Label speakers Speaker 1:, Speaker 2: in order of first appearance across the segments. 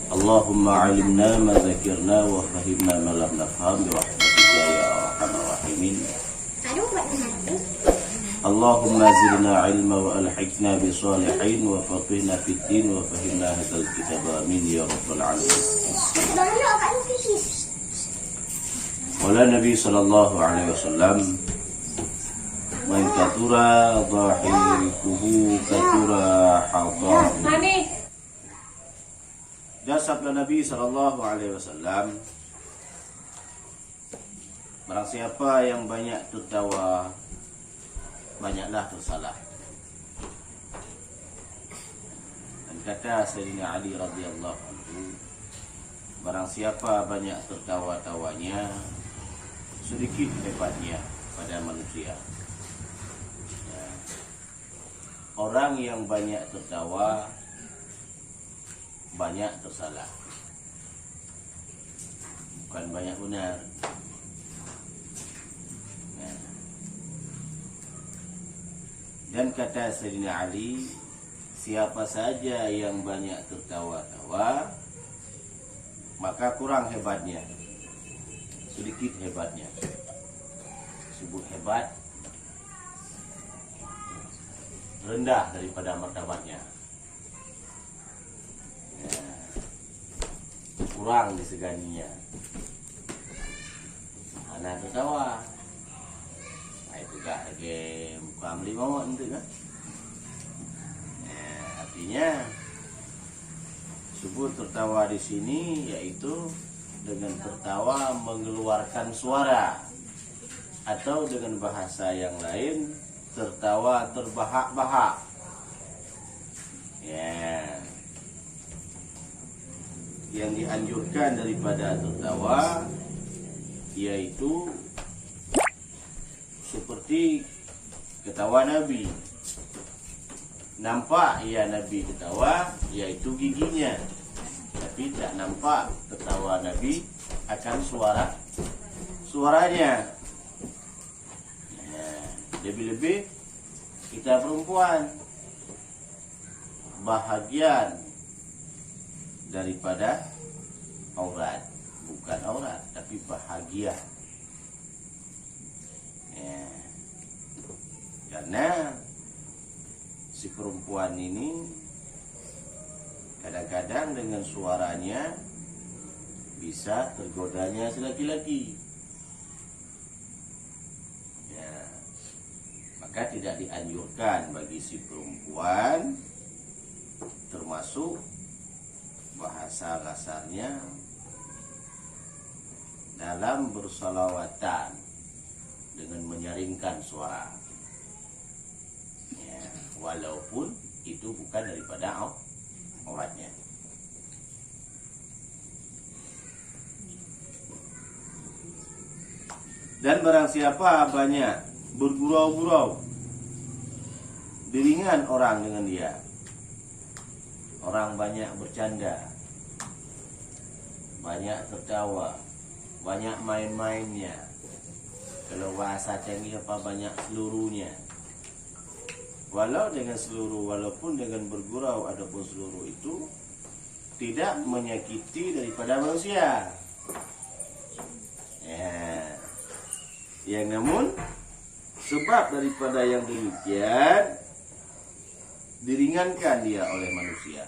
Speaker 1: Allahumma alimna ma zakirna wa fahimna ma lam nafham bi rahmatika ya arhamar rahimin. Allahumma zidna ilma wa alhiqna bi salihin wa faqihna fid din wa fahimna hadzal kitab amin ya rabbal alamin. Qala Nabi sallallahu alaihi wasallam, man katura dhahikuhu katura hadahu. Dan sabda Nabi sallallahu alaihi wasallam, barang siapa yang banyak tertawa, banyaklah tersalah. Dan kata Sayyidina Ali radhiyallahu anhu, barang siapa banyak tertawa-tawanya, sedikit hebatnya pada manusia. Ya. Orang yang banyak tertawa, banyak tersalah, bukan banyak benar. Ya. Dan kata Sayyidina Ali, siapa saja yang banyak tertawa-tawa, maka kurang hebatnya, sedikit hebatnya. Sebut hebat, rendah daripada martabatnya. Ya. Kurang diseganinya. Anak tertawa. Nah, itu gak lagi muka amli mau itu kan. Ya, artinya sebut tertawa di sini yaitu dengan tertawa mengeluarkan suara, atau dengan bahasa yang lain tertawa terbahak-bahak. Ya. Yang dianjurkan daripada tertawa yaitu seperti ketawa Nabi. Nampak ya Nabi ketawa, yaitu giginya, tapi tak nampak ketawa Nabi akan suaranya. Ya, lebih-lebih kita perempuan, bahagian daripada aurat, bukan aurat tapi bahagia. Ya. Karena si perempuan ini kadang-kadang dengan suaranya bisa tergodanya si laki-laki. Ya. Maka tidak dianjurkan bagi si perempuan, termasuk bahasa kasarnya, dalam bersalawatan dengan menyaringkan suara. Ya, walaupun itu bukan daripada auratnya. Dan barang siapa banyak bergurau-gurau, diringan orang dengan dia, orang banyak bercanda, banyak tertawa, banyak main-mainnya. Kalau bahasa canggih apa, banyak seluruhnya. Walaupun dengan bergurau ataupun seluruh itu tidak menyakiti daripada manusia. Ya. Yang namun sebab daripada yang demikian diringankan dia oleh manusia,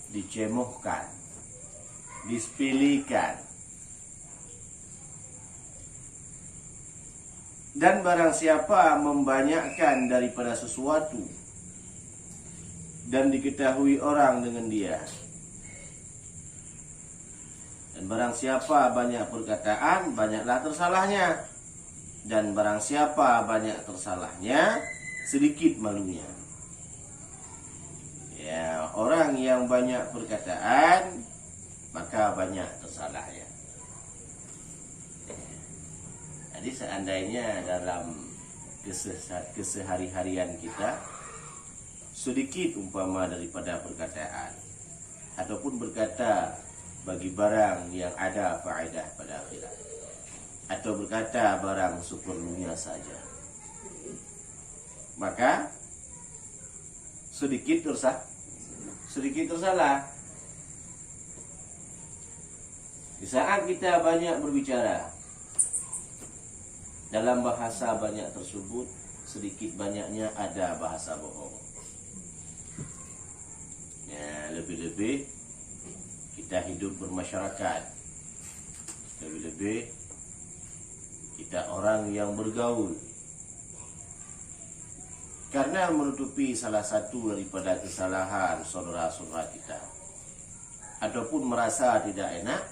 Speaker 1: dicemohkan, disepelekan. Dan barang siapa membanyakkan daripada sesuatu dan diketahui orang dengan dia, dan barang siapa banyak perkataan, banyaklah tersalahnya. Dan barang siapa banyak tersalahnya, sedikit malunya. Ya, orang yang banyak perkataan, maka banyak tersalahnya. Jadi seandainya dalam kesehari-harian kita sedikit umpama daripada perkataan, ataupun berkata bagi barang yang ada faedah pada akhirat, atau berkata barang seperlunya saja, maka sedikit sedikit tersalah. Di saat kita banyak berbicara, dalam bahasa banyak tersebut sedikit banyaknya ada bahasa bohong. Ya, lebih-lebih kita hidup bermasyarakat, lebih-lebih kita orang yang bergaul, karena menutupi salah satu daripada kesalahan saudara-saudara kita, ataupun merasa tidak enak,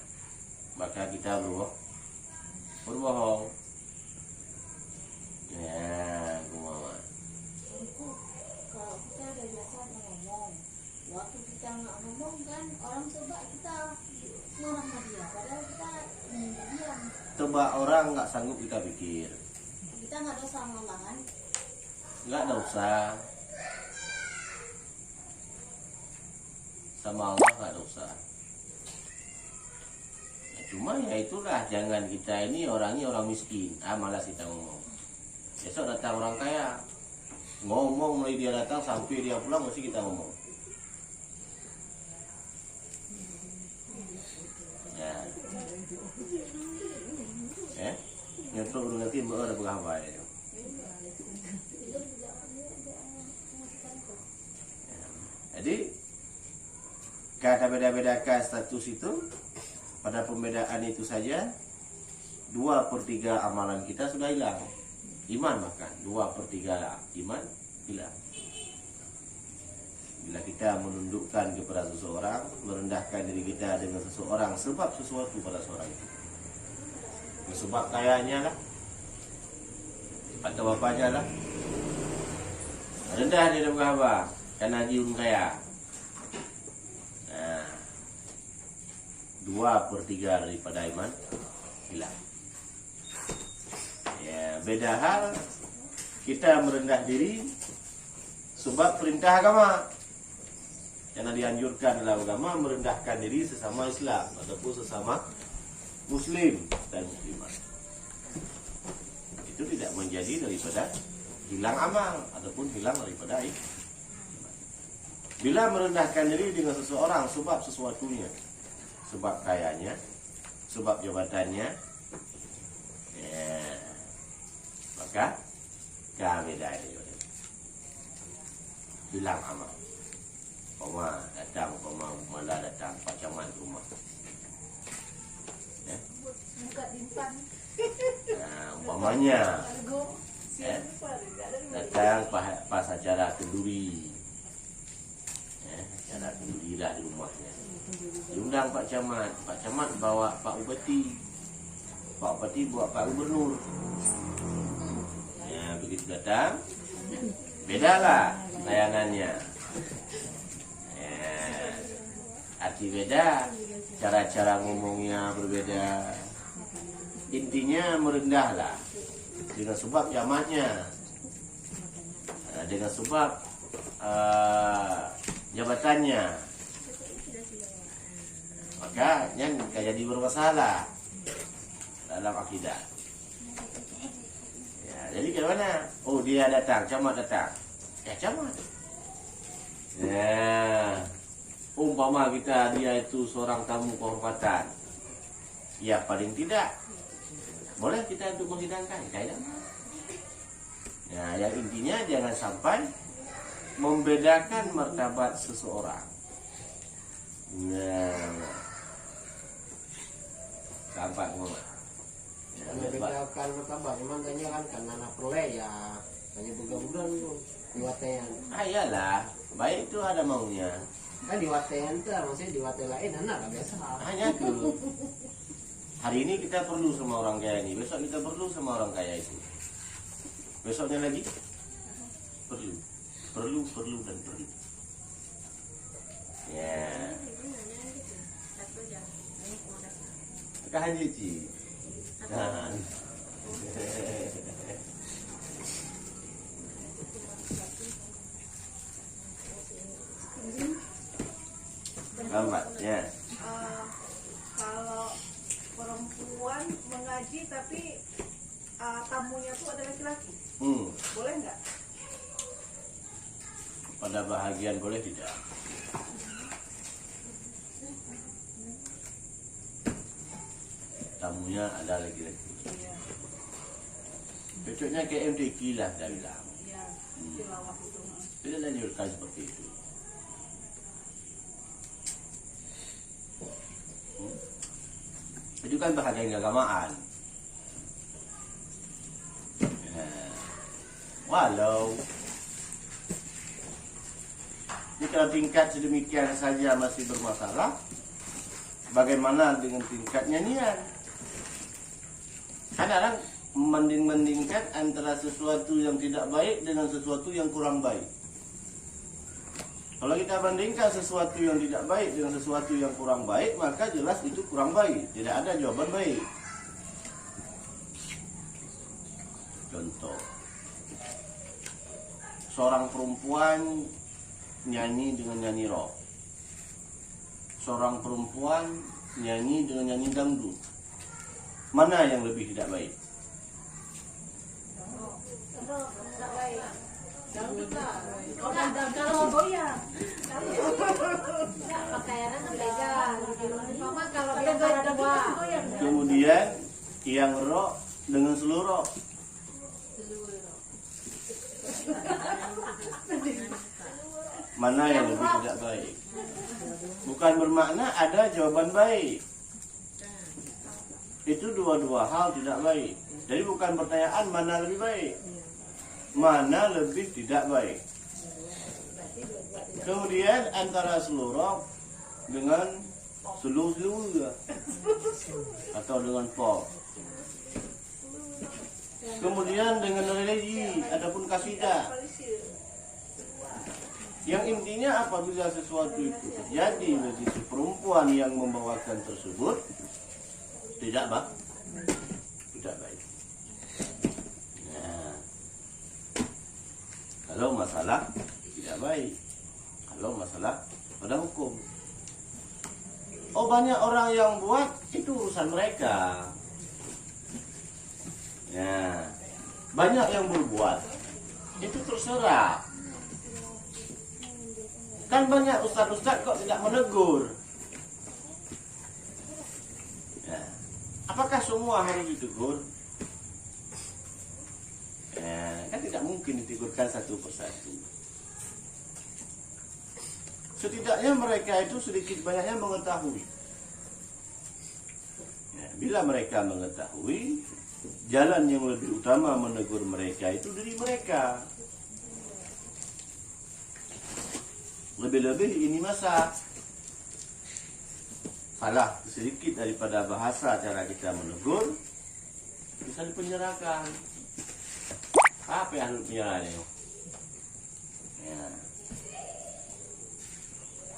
Speaker 1: maka kita berbohong. Ya, Muhammad.
Speaker 2: Kalau kita ada biasa ngomong, waktu kita nggak ngomong kan orang coba kita marah sama dia, padahal kita diam.
Speaker 1: Tebak orang nggak sanggup kita pikir.
Speaker 2: Kita nggak ada usah ngomong kan?
Speaker 1: Nggak ada usah. Sama Allah nggak ada usah. Ya, cuma ya itulah, jangan kita ini orangnya orang miskin. Malas kita ngomong. Besok datang orang kaya, ngomong mulai dia datang sampai dia pulang mesti kita ngomong. Ya, nyetok udah ngerti mbak ada berapa ya. Jadi kata beda-bedakan status itu, pada pembedaan itu saja 2/3 amalan kita sudah hilang. Iman bahkan 2/3 iman hilang. Bila kita menundukkan kepada seseorang, merendahkan diri kita dengan seseorang sebab sesuatu pada seorang itu, sebab kayanya lah, atau bapaknya lah, rendah dia dengan abah karena dia kaya. Nah, 2/3 daripada iman hilang. Ya, beda hal kita merendah diri sebab perintah agama, karena dianjurkan dalam agama merendahkan diri sesama Islam ataupun sesama Muslim dan Muslimah. Itu tidak menjadi daripada hilang amal ataupun hilang daripada iman. Bila merendahkan diri dengan seseorang sebab sesuatunya, sebab kayanya, sebab jabatannya, ya, maka kami dah hilang amal. Koma datang, koma malah datang Pak Camat ke rumah. Ya.
Speaker 2: Buka dimpan.
Speaker 1: Nah, umpamanya datang pas acara kenduri. Acara kenduri lah di rumahnya. Diundang Pak Camat. Pak Camat bawa Pak Bupati. Pak Bupati bawa Pak Gubernur. Ya, begitu datang, bedalah layanannya. Ya, arti beda, cara-cara ngomongnya berbeda. Intinya merendahlah dengan sebab jamatnya, dengan sebab jabatannya, maka yang jadi bermasalah dalam akidah. Ya, jadi ke mana? Oh, dia datang, camat datang. Ya, camat. Ya, umpama kita dia itu seorang tamu kehormatan, ya paling tidak boleh kita untuk menghidangkan, tidak. Ya, yang intinya jangan sampai membedakan martabat seseorang. Nah, sampai ngomong.
Speaker 3: Membedakan martabat, memang tanya kan karena perle ya, hanya bulan-bulan di watean.
Speaker 1: Iyalah, baik itu ada maunya.
Speaker 3: Kan di watean tuh, maksudnya di watean lain anak biasa.
Speaker 1: Hanya tuh. Hari ini kita perlu sama orang kaya ini, besok kita perlu sama orang kaya itu. Besoknya lagi perlu dan perlu. Ya. Kahan Cici. Nah. Lambat ya.
Speaker 4: Kalau perempuan mengaji tapi tamunya tuh ada laki-laki, boleh nggak?
Speaker 1: Pada bahagian boleh, tidak. tamunya ada laki-laki.
Speaker 4: Iya.
Speaker 1: Cocoknya kayak MTQ lah dah bilang.
Speaker 4: Iya. Tilawah itu.
Speaker 1: Tidak dianjurkan seperti itu. Itu kan bahagian keagamaan. Walau jika tingkat sedemikian saja masih bermasalah, bagaimana dengan tingkat nyanyian? Kan orang membanding-bandingkan antara sesuatu yang tidak baik dengan sesuatu yang kurang baik. Kalau kita bandingkan sesuatu yang tidak baik dengan sesuatu yang kurang baik, maka jelas itu kurang baik. Tidak ada jawaban baik. Contoh, seorang perempuan nyanyi dengan nyanyi rock. Seorang perempuan nyanyi dengan nyanyi dangdut. Mana yang lebih tidak baik?
Speaker 4: Kalau goyang.
Speaker 2: Pakaiannya kan beda. Mama kalau
Speaker 4: Kalau
Speaker 2: dia
Speaker 4: nggak ada
Speaker 2: dua,
Speaker 4: goyang.
Speaker 1: Kemudian yang rock dengan seluruh. Mana yang lebih tidak baik? Bukan bermakna ada jawaban baik. Itu dua-dua hal tidak baik. Jadi bukan pertanyaan mana lebih baik, mana lebih tidak baik. Kemudian antara seluruh dengan seluruh atau dengan pop. Kemudian dengan religi ataupun kasidah. Yang intinya apabila sesuatu itu terjadi bagi si perempuan yang membawakan tersebut tidak baik. Nah, kalau masalah tidak baik, kalau masalah pada hukum. Oh, banyak orang yang buat itu urusan mereka. Ya, banyak yang berbuat itu terserah. Kan banyak ustaz-ustaz kok tidak menegur. Ya. Apakah semua harus ditegur? Ya, kan tidak mungkin ditegurkan satu persatu. Setidaknya mereka itu sedikit banyaknya mengetahui. Ya, bila mereka mengetahui, jalan yang lebih utama menegur mereka itu diri mereka. Lebih-lebih ini masa salah sedikit daripada bahasa cara kita menegur bisa dipenjarakan. Apa yang harus penjarakan? Ya.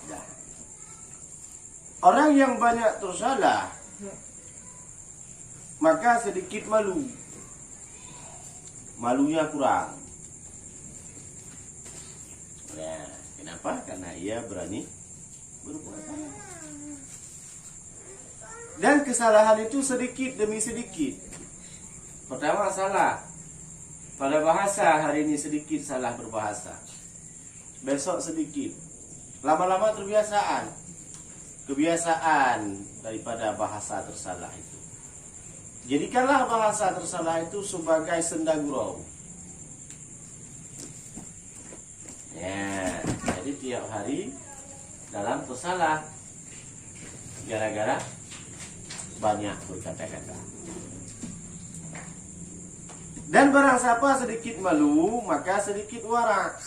Speaker 1: Dah. Orang yang banyak tersalah maka sedikit malu. Malunya kurang. Ya, kenapa? Karena ia berani berbuat salah. Dan kesalahan itu sedikit demi sedikit. Pertama salah pada bahasa, hari ini sedikit salah berbahasa. Besok sedikit. Lama-lama kebiasaan daripada bahasa tersalah itu. Jadikanlah bahasa tersalah itu sebagai senda gurau. Ya, jadi tiap hari dalam tersalah gara-gara banyak berkata-kata. Dan barang siapa sedikit malu, maka sedikit warak.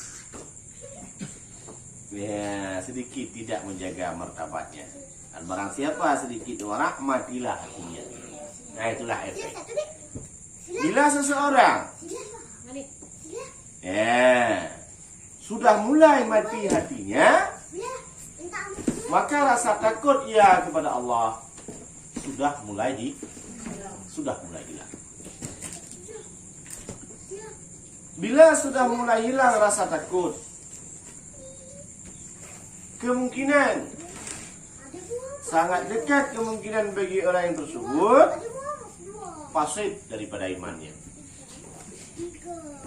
Speaker 1: Ya, sedikit tidak menjaga martabatnya. Dan barang siapa sedikit warak, matilah hatinya. Nah, itulah efek. Bila seseorang sudah mulai mati hatinya, maka rasa takut ia kepada Allah sudah mulai hilang. Bila sudah mulai hilang rasa takut, kemungkinan sangat dekat kemungkinan bagi orang yang tersebut fasid daripada imannya,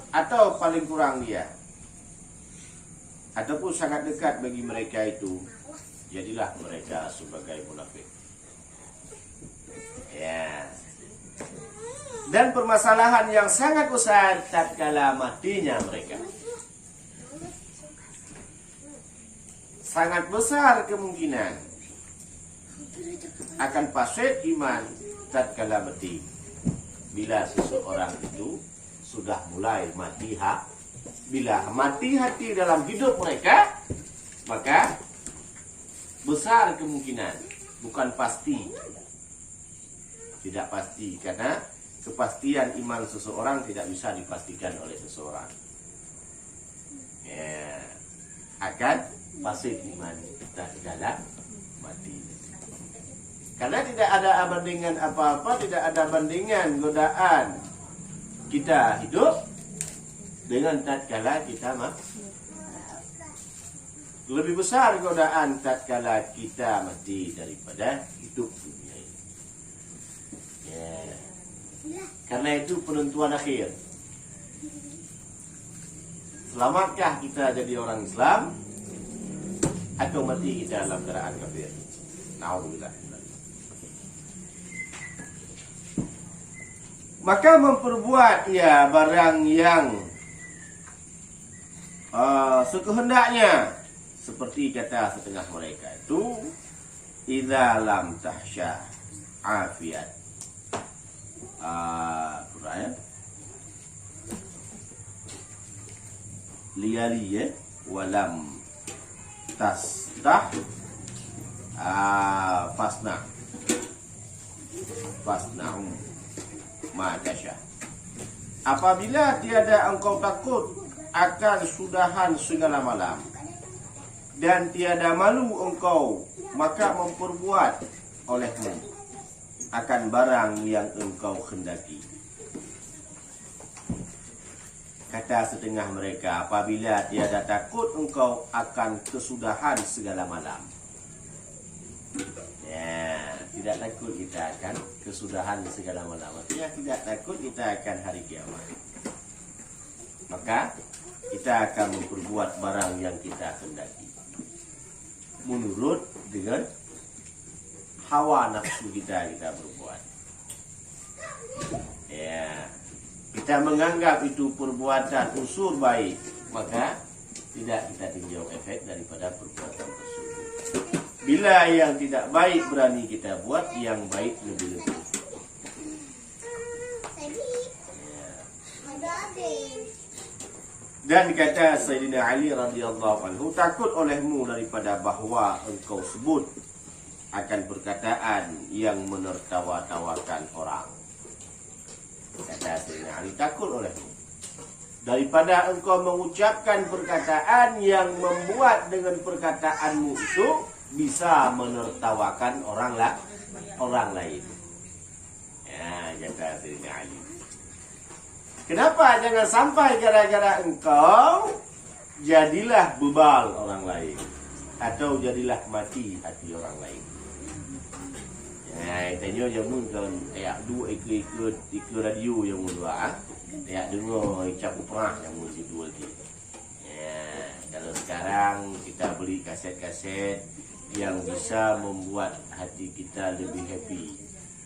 Speaker 1: atau paling kurang dia, ataupun sangat dekat bagi mereka itu jadilah mereka sebagai munafik. Ya. Dan permasalahan yang sangat besar tatkala matinya mereka. Sangat besar kemungkinan akan fasid iman tatkala mati. Bila seseorang itu sudah mulai mati bila mati hati dalam hidup mereka, maka besar kemungkinan, bukan pasti, tidak pasti, karena kepastian iman seseorang tidak bisa dipastikan oleh seseorang. Ya, akan fasid iman tatkala mati. Karena tidak ada bandingan apa-apa, tidak ada bandingan godaan kita hidup dengan tatkala kita mati. Lebih besar godaan tatkala kita mati daripada hidup dunia ini. Ya. Karena itu penentuan akhir. Selamatkah kita jadi orang Islam atau mati kita dalam keadaan kafir? Nauzubillah. Maka memperbuat ya barang yang sekehendaknya, seperti kata setengah mereka itu, idza lam tahsya afiat. Quran liyaliye walam tastah fasna'um Makasya. Apabila tiada engkau takut akan sudahan segala malam dan tiada malu engkau, maka memperbuat olehmu akan barang yang engkau hendaki. Kata setengah mereka, apabila tiada takut engkau akan kesudahan segala malam. Ya, tidak takut kita akan kesudahan segala malam. Artinya tidak takut kita akan hari kiamat. Maka kita akan memperbuat barang yang kita hendaki menurut dengan hawa nafsu kita berbuat. Ya, kita menganggap itu perbuatan unsur baik, maka tidak kita tinjau efek daripada perbuatan tersebut. Bila yang tidak baik berani kita buat, yang baik lebih-lebih. Dan kata Sayyidina Ali radhiyallahu anhu, takut olehmu daripada bahawa engkau sebut akan perkataan yang menertawa-tawakan orang. Kata Sayyidina Ali, takut olehmu daripada engkau mengucapkan perkataan yang membuat dengan perkataanmu itu bisa menertawakan orang lain. Ya, kata Sayyidina Ali. Kenapa? Jangan sampai gara-gara engkau jadilah bebal orang lain atau jadilah mati hati orang lain. Ya, tanya jamun kan ayak dua ikut radio yang mula, ayak dengar cap perah yang mesti dua lagi. Ya, kalau sekarang kita beli kaset-kaset yang bisa membuat hati kita lebih happy,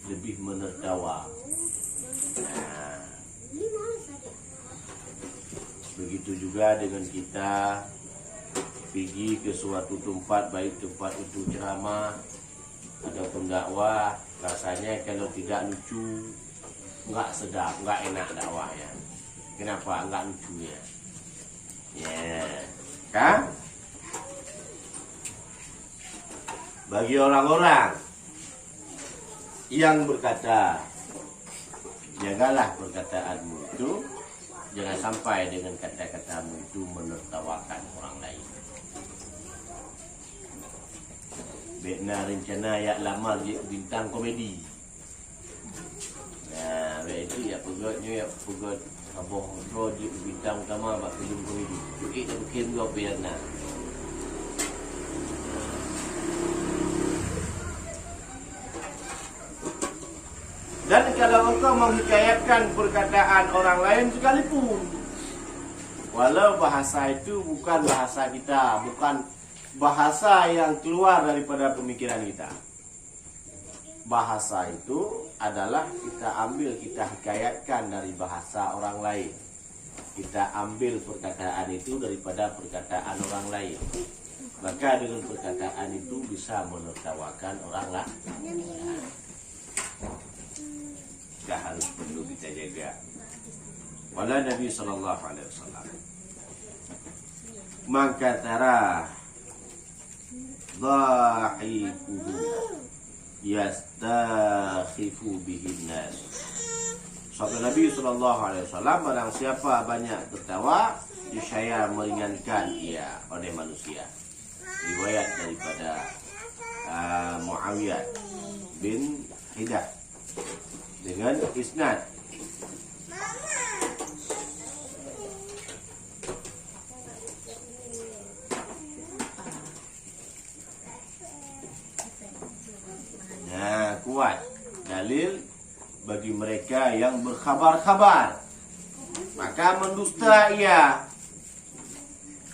Speaker 1: lebih menertawa. Nah, begitu juga dengan kita pergi ke suatu tempat, baik tempat itu ceramah ataupun dakwah, rasanya kalau tidak lucu, enggak sedap, enggak enak dakwahnya. Kenapa? Enggak lucunya. Ya, kan? Bagi orang-orang yang berkata, jagalah perkataanmu itu, jangan sampai dengan kata-katamu itu menertawakan orang lain. Bekna rencana yang lama bintang komedi. Nah, itu ya pegotnya ya pegot abang projek bintang utama bak film komedi. Kita bikin dua biarna. Dan kalau engkau menghikayatkan perkataan orang lain sekalipun, walau bahasa itu bukan bahasa kita, bukan bahasa yang keluar daripada pemikiran kita, bahasa itu adalah kita ambil, kita hikayatkan dari bahasa orang lain. Kita ambil perkataan itu daripada perkataan orang lain. Maka dengan perkataan itu bisa menertawakan orang lain. Kita harus perlu kita jaga. Wala Nabi sallallahu alaihi wasallam maka tara dhahifuhu yastakhifu bihin nas. Sabda Nabi sallallahu alaihi wasallam, barang siapa banyak tertawa, niscaya meringankan ia oleh manusia. Riwayat daripada Muawiyah bin Hidah dengan isnad. Nah, kuat dalil bagi mereka yang berkhabar-khabar, maka mendusta ia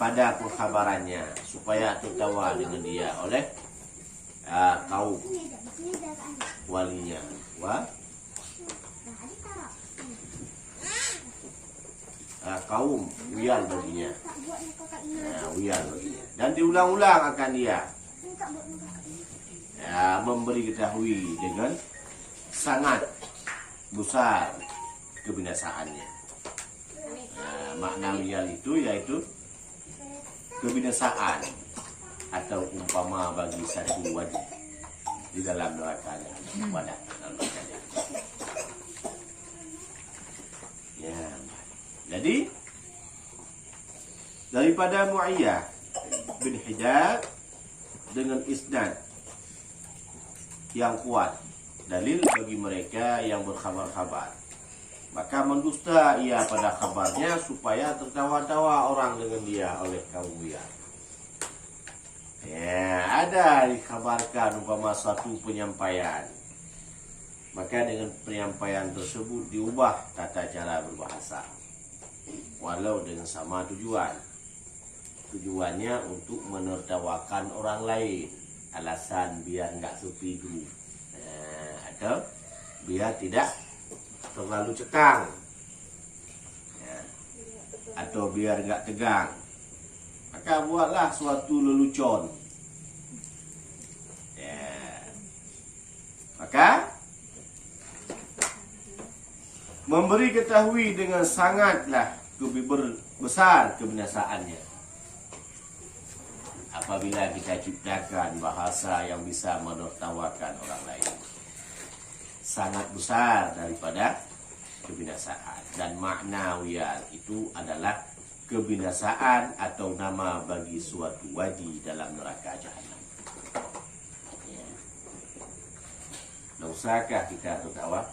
Speaker 1: pada perkhabarannya supaya tertawa dengan dia oleh kaum walinya. Kaum wiyal baginya. Wiyal baginya. Dan diulang-ulang akan dia. Memberi ketahui dengan sangat besar kebinasaannya. Makna wiyal itu yaitu kebinasaan atau umpama bagi satu wadi di dalam neraka wadah dalam neraka. Ya. Jadi daripada Mu'ayyah bin Hidah dengan isnad yang kuat, dalil bagi mereka yang berkhabar-khabar, maka mendusta ia pada kabarnya supaya tertawa-tawa orang dengan dia oleh kaum dia. Ya, ada dikabarkan umpama satu penyampaian, maka dengan penyampaian tersebut diubah tata cara berbahasa, walau dengan sama tujuan. Tujuannya untuk menertawakan orang lain, alasan biar nggak sepi dulu, atau biar tidak terlalu cekang, atau biar nggak tegang. Maka buatlah suatu lelucon. Maka memberi ketahui dengan sangatlah besar kebinasaannya apabila kita ciptakan bahasa yang bisa menertawakan orang lain. Sangat besar daripada kebinasaan. Dan makna wiyal itu adalah kebinasaan atau nama bagi suatu wadi dalam neraka jahanam. Dosakah kita tertawa?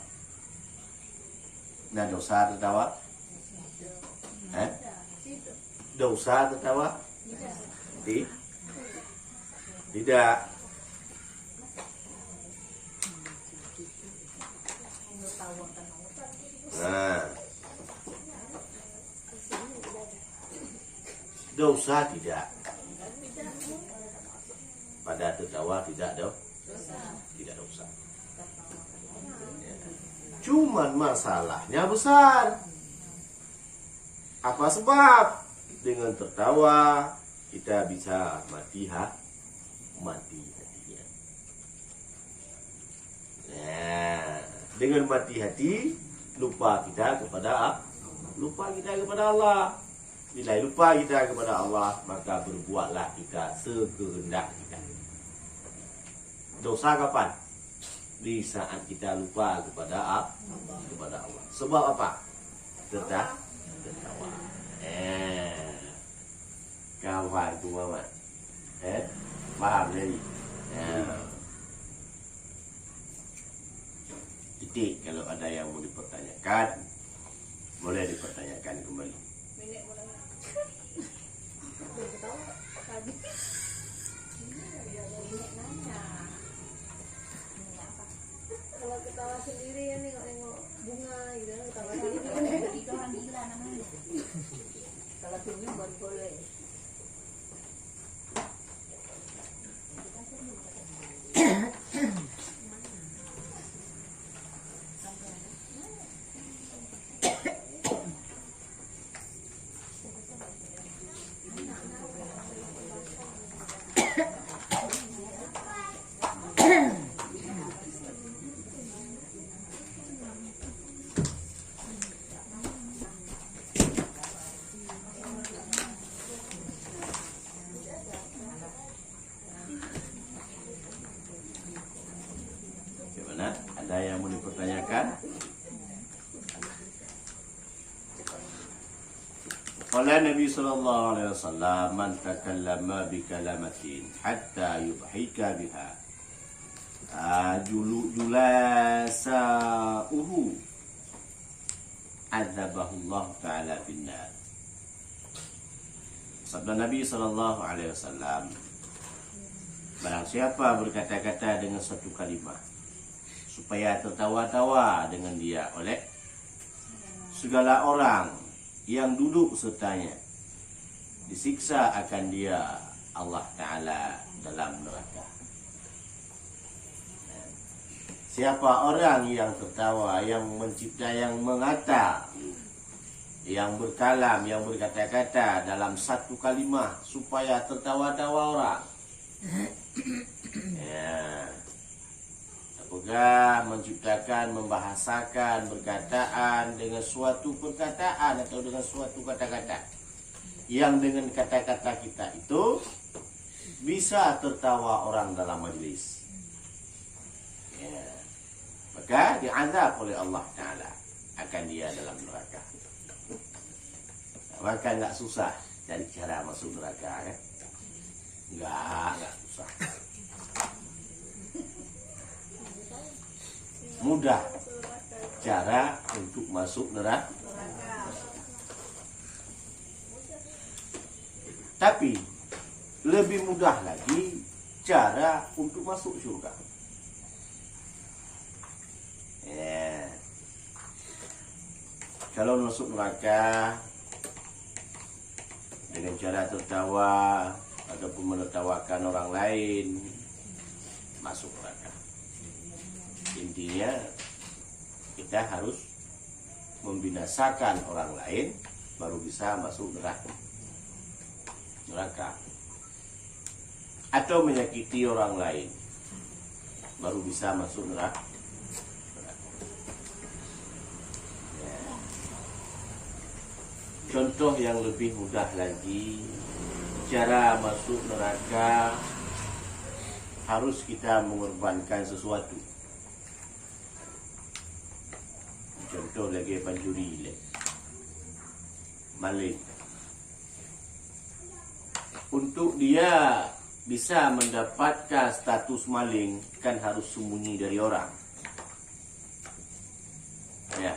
Speaker 1: Nah, dosa tertawa? Dosa tertawa? Tidak. Nah, dosa tidak. Pada tertawa tidak tidak dosa. Cuman masalahnya besar. Apa sebab? Dengan tertawa kita bisa mati hatinya. Nah, dengan mati hati lupa kita kepada Allah. Bila lupa kita kepada Allah, maka berbuatlah kita sekehendak kita. Dosa kapan? Di saat kita lupa kepada Allah. Sebab apa? Tertawa. Kawan tu Muhammad. Faham tadi? Titik. Kalau ada yang mau dipertanyakan, boleh dipertanyakan kembali.
Speaker 2: Kalau ketawa sendiri ya nengok-nengok bunga gitu, ketawa sendiri itu orang gila namanya. Kalau senyum baru boleh.
Speaker 1: Qala Nabi sallallahu alaihi wasallam, man takallama bi kalamatin hatta yudhika biha julasauhu adzabahu Allah taala finnar. Sabda Nabi sallallahu alaihi wasallam, barang siapa berkata-kata dengan satu kalimah supaya tertawa-tawa dengan dia oleh segala orang yang duduk sertanya, disiksa akan dia Allah Ta'ala dalam neraka. Siapa orang yang tertawa, yang mencipta, yang mengata, yang berkalam, yang berkata-kata dalam satu kalimah supaya tertawa-tawa orang, apakah menciptakan, membahasakan perkataan dengan suatu perkataan atau dengan suatu kata-kata yang dengan kata-kata kita itu bisa tertawa orang dalam majlis, maka diazab oleh Allah Ta'ala akan dia dalam neraka. Maka nggak susah cari cara masuk neraka, kan? Nggak susah. Mudah cara untuk masuk neraka. Tapi lebih mudah lagi cara untuk masuk surga. Kalau masuk neraka dengan cara tertawa ataupun menertawakan orang lain, masuk neraka. Intinya kita harus membinasakan orang lain baru bisa masuk neraka. Atau menyakiti orang lain baru bisa masuk neraka. Contoh yang lebih mudah lagi, cara masuk neraka harus kita mengorbankan sesuatu. Contoh lagi pencuri, maling. Untuk dia bisa mendapatkan status maling, kan harus sembunyi dari orang. Ya,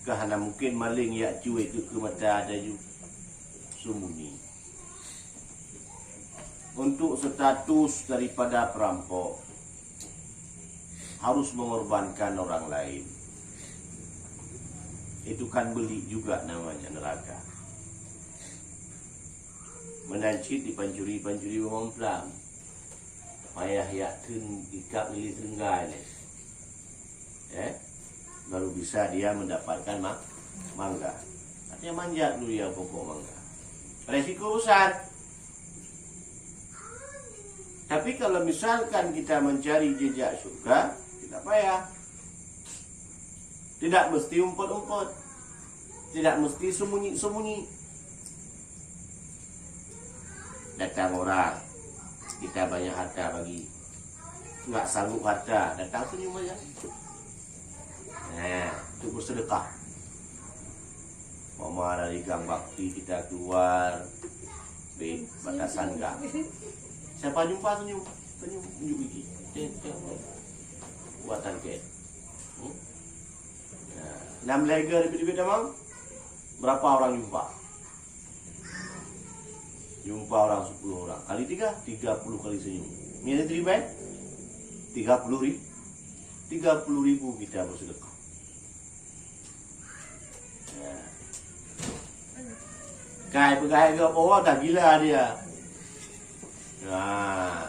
Speaker 1: kerana mungkin maling ya cuek ke mata ada sembunyi. Untuk status daripada perampok, harus mengorbankan orang lain. Itu kan beli juga namanya neraka. Menancit di pancuri wong pelang. Payah yakin ikap lili tenggai ni. Baru bisa dia mendapatkan mangga. Artinya manjat dulu ya pokok mangga. Resiko besar. Tapi kalau misalkan kita mencari jejak surga, tidak payah. Tidak mesti umpet-umpet. Tidak mesti sembunyi-sembunyi. Datang orang, kita banyak harta bagi, nggak sanggup harta, datang senyum aja. Itu bersedekah. Mama dari gang bakti kita keluar di batasan gang. Siapa jumpa senyum unjuk gigi. Buatan ke. 6 lega lebih-lebih damang. Berapa orang jumpa? Jumpa orang 10 orang. Kali 3, 30 kali senyum. Ini ada terima 30.000 kita bersedekah. Kai pegai ke bawah dah gila dia. Nah,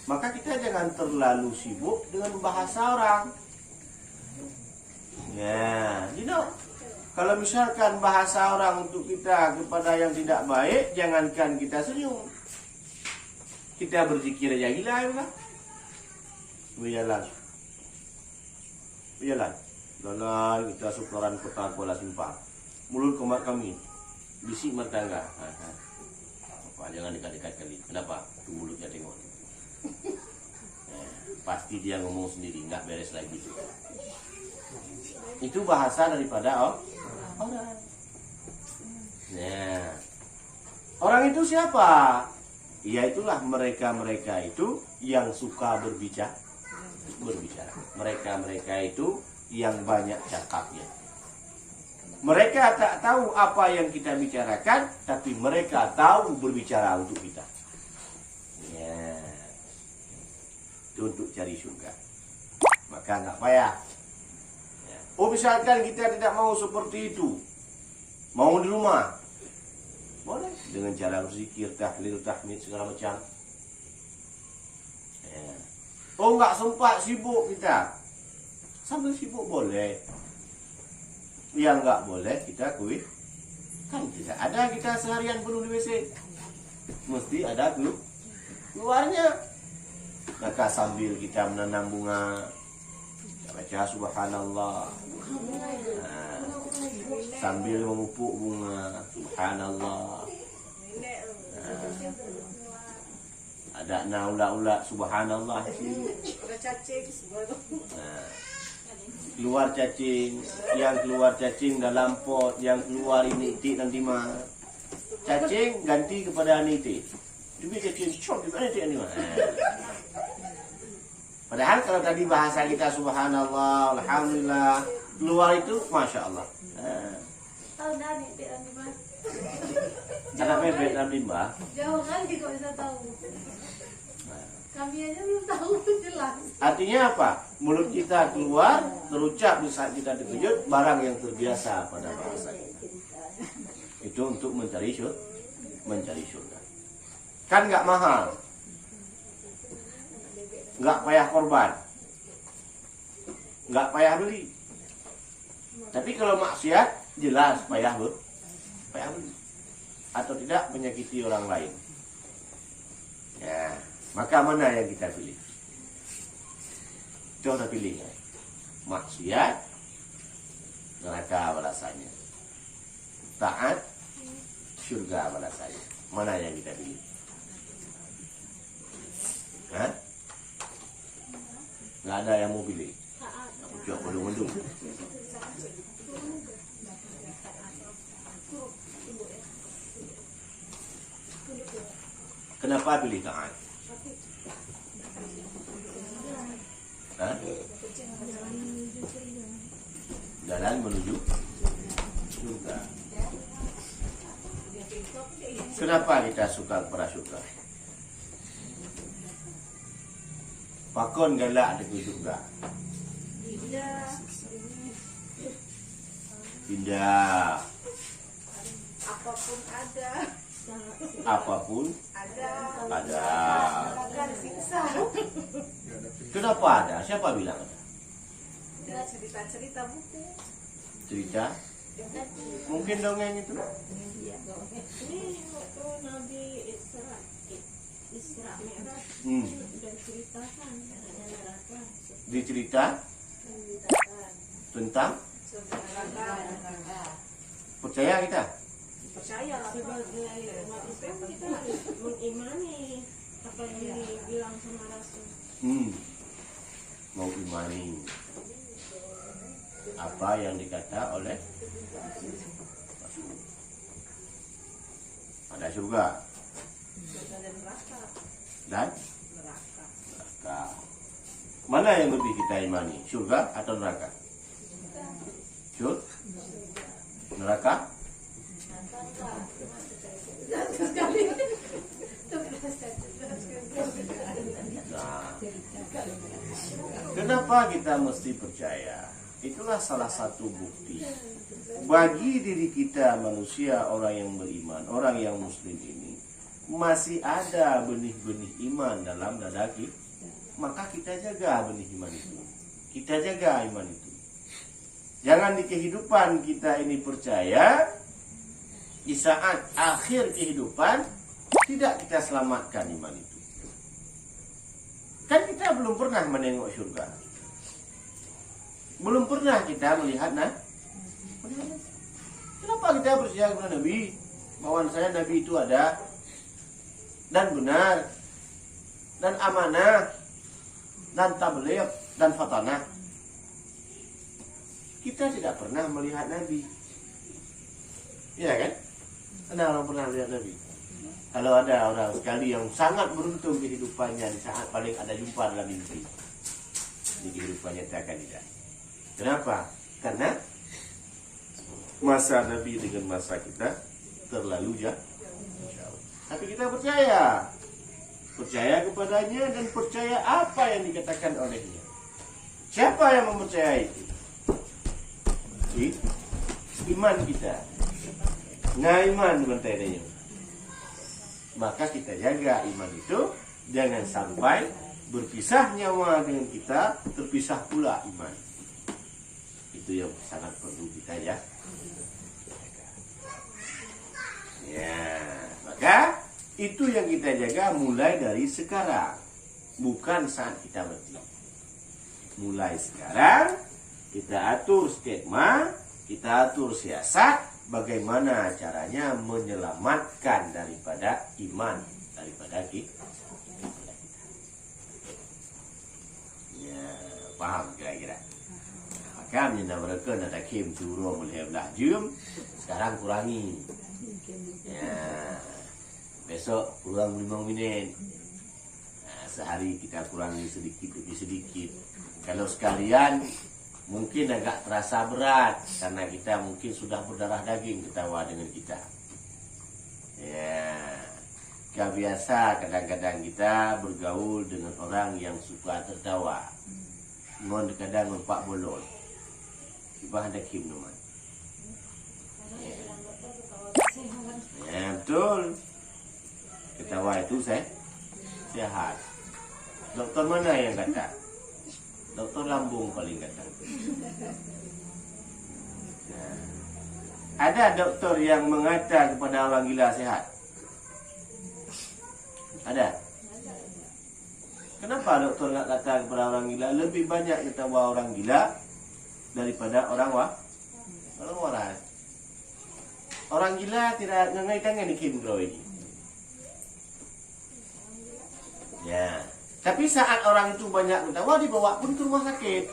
Speaker 1: maka kita jangan terlalu sibuk dengan bahasa orang. Ya, kalau misalkan bahasa orang untuk kita kepada yang tidak baik, jangankan kita senyum, kita berzikir aja gila ya. Berjalan, kita sukaran kota Kuala Simpang, mulut komat kami, bisik mertangga. Apa, jangan dekat-dekat kali. Kenapa? Itu mulutnya tengok. Pasti dia ngomong sendiri, nggak beres lagi. Itu bahasa daripada orang. Nah, orang itu siapa? Ya itulah mereka-mereka itu yang suka berbicara. Mereka-mereka itu yang banyak cakapnya. Mereka tak tahu apa yang kita bicarakan, tapi mereka tahu berbicara untuk kita. Ya, itu untuk cari surga. Maka nggak payah. Ya. Oh, misalkan kita tidak mau seperti itu, mau di rumah, boleh dengan cara berzikir, tahlil, tahmid segala macam. Ya. Oh, nggak sempat, sibuk kita, sambil sibuk boleh. Yang nggak boleh kita kuih, kan tidak ada kita seharian penuh di WC, mesti ada keluarnya. Maka sambil kita menanam bunga, kita baca subhanallah, sambil memupuk bunga subhanallah, ada ula-ula subhanallah,
Speaker 4: Udah cacing sebaru.
Speaker 1: keluar cacing, yang keluar cacing dalam pot, yang keluar ini itik nanti mah cacing ganti kepada nitik. Jadi cacing cok di mana nitik ni mah. Padahal kalau tadi bahasa kita subhanallah, alhamdulillah, keluar itu masya Allah.
Speaker 2: Tahu dah nih Pak Mas.
Speaker 1: Anak bebek dan limbah.
Speaker 2: Jauh kali kok bisa tahu. Kami aja belum tahu jelas.
Speaker 1: Artinya apa? Mulut kita keluar, terucap di saat kita terkejut, barang yang terbiasa pada bahasa kita. Itu untuk mencari surga. Kan nggak mahal, nggak payah korban, nggak payah beli. Tapi kalau maksiat jelas payah beli, atau tidak menyakiti orang lain. Ya, maka mana yang kita pilih? Coba pilih ya. Maksiat, neraka balasannya. Taat, surga balasannya. Mana yang kita pilih? Hah? Nggak ada yang mau pilih. Coba mendung. Kenapa pilih taat? Hah? Jalan menuju surga. Kenapa kita suka kepada surga? Pakon galak dengan surga. Tidak.
Speaker 4: Apapun ada.
Speaker 1: Apapun
Speaker 4: Ada.
Speaker 1: ada.
Speaker 4: Siksa.
Speaker 1: Kenapa ada? Siapa bilang ada?
Speaker 4: Ada cerita-cerita buku.
Speaker 1: Cerita? Mungkin dongeng itu.
Speaker 2: Ini waktu Nabi Isra Mi'raj dan ceritakan ada neraka.
Speaker 1: Dicerita tentang percaya kita.
Speaker 4: Percaya lah.
Speaker 2: Sebagai umat Islam kita harus mengimani apa yang dibilang sama Rasul.
Speaker 1: Mau imani apa yang dikata oleh Rasul. Ada surga dan neraka. Mana yang lebih kita imani, surga atau neraka? Neraka? Nah, kenapa kita mesti percaya? Itulah salah satu bukti bagi diri kita manusia, orang yang beriman, orang yang muslim ini masih ada benih-benih iman dalam dada kita. Maka kita jaga benih iman itu. Kita jaga iman itu. Jangan di kehidupan kita ini percaya, di saat akhir kehidupan tidak kita selamatkan iman itu. Kan kita belum pernah menengok surga. Belum pernah kita melihat kenapa kita percaya kepada Nabi? Bahwa saya Nabi itu ada dan benar dan amanah dan tabligh dan fatanah. Kita tidak pernah melihat Nabi. Iya kan? Ada orang pernah lihat Nabi? Kalau ada orang sekali yang sangat beruntung kehidupannya di saat paling ada jumpa dalam mimpi, di kehidupannya tak akan tidak. Kenapa? Karena masa Nabi dengan masa kita terlalu jauh. Tapi kita percaya kepadanya dan percaya apa yang dikatakan olehnya. Siapa yang mempercayai itu? Iman kita. Ngaiman mentadanya. Maka kita jaga iman itu, jangan sampai berpisah nyawa dengan kita, terpisah pula iman. Itu yang sangat perlu kita ya. Ya, maka itu yang kita jaga mulai dari sekarang, bukan saat kita mati. Mulai sekarang kita atur skema, kita atur siasat, bagaimana caranya menyelamatkan daripada iman, daripada kita. Ya, paham kira-kira. Maka menyenang mereka nak takim turun boleh belah jum, sekarang kurangi. Ya, besok kurang 5 minit. Sehari kita kurangi sedikit demi sedikit. Kalau sekalian mungkin agak terasa berat karena kita mungkin sudah berdarah daging ketawa dengan kita. Ya, biasa kadang-kadang kita bergaul dengan orang yang suka tertawa. Kadang nampak bolon. Ibah ada kim teman. Ya, betul. Ketawa itu sehat. Dokter mana yang kata? Dokter lambung paling kata. Nah, ada dokter yang mengata kepada orang gila sehat? Ada? Kenapa dokter nak kata kepada orang gila? Lebih banyak ketawa orang gila daripada orang waras. Orang gila tidak ngengai tangan ikim bro ini. Ya. Tapi saat orang itu banyak ketawa, dibawa pun ke rumah sakit.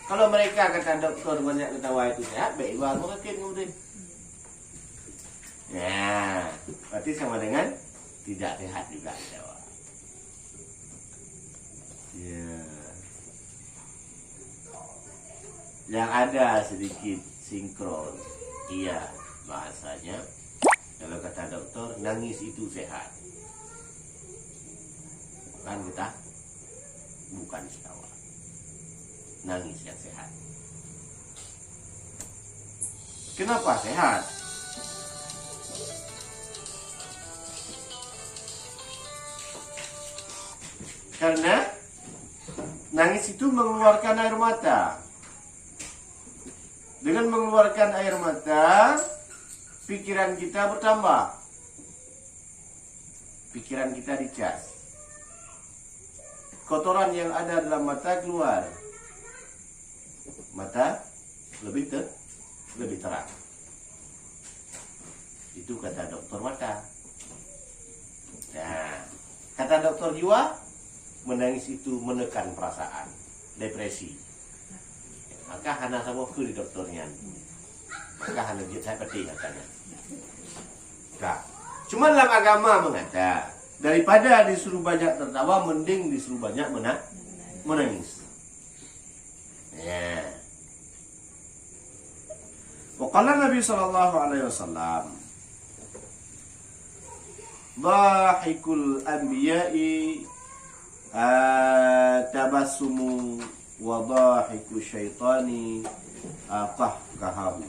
Speaker 1: Kalau mereka kata dokter banyak ketawa itu sehat, baik bawa rumah sakit kemudian. Ya, berarti sama dengan tidak sehat juga ketawa. Ya. Yang ada sedikit sinkron. Iya, bahasanya kalau kata dokter nangis itu sehat. Kan kita bukan ketawa, nangis yang sehat. Kenapa sehat? Karena nangis itu mengeluarkan air mata. Dengan mengeluarkan air mata, pikiran kita bertambah. Pikiran kita dicas. Kotoran yang ada dalam mata keluar. Mata lebih terang. Itu kata dokter mata. Nah, kata dokter jiwa, menangis itu menekan perasaan, depresi. Maka hana sama ke di dokternya. Maka hana dia saya peti katanya. Tak. Cuma dalam agama mengata, daripada disuruh banyak tertawa, mending disuruh banyak menangis. Ya. Waqala Nabi sallallahu alaihi wasallam, dhahikul anbiya'i tabassumu wa dhahiku syaitani qahqahahu.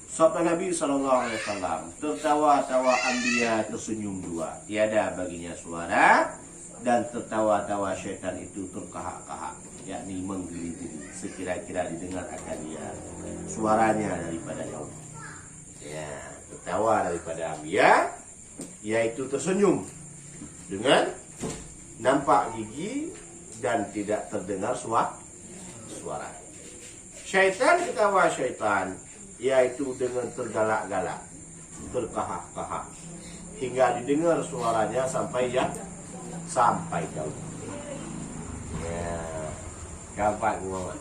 Speaker 1: Sabda Nabi SAW, tertawa-tawa anbiya tersenyum dua, tiada baginya suara, dan tertawa-tawa syaitan itu terkahak-kahak, yakni menggeli-geli, sekira-kira didengar akan dia suaranya daripada jauh. Ya, tertawa daripada anbiya, yaitu tersenyum dengan nampak gigi dan tidak terdengar suara. Syaitan, ketawa syaitan, yaitu dengan tergalak-galak, terkahak-kahak, hingga didengar suaranya sampai jauh. Ya, gampang ngomong.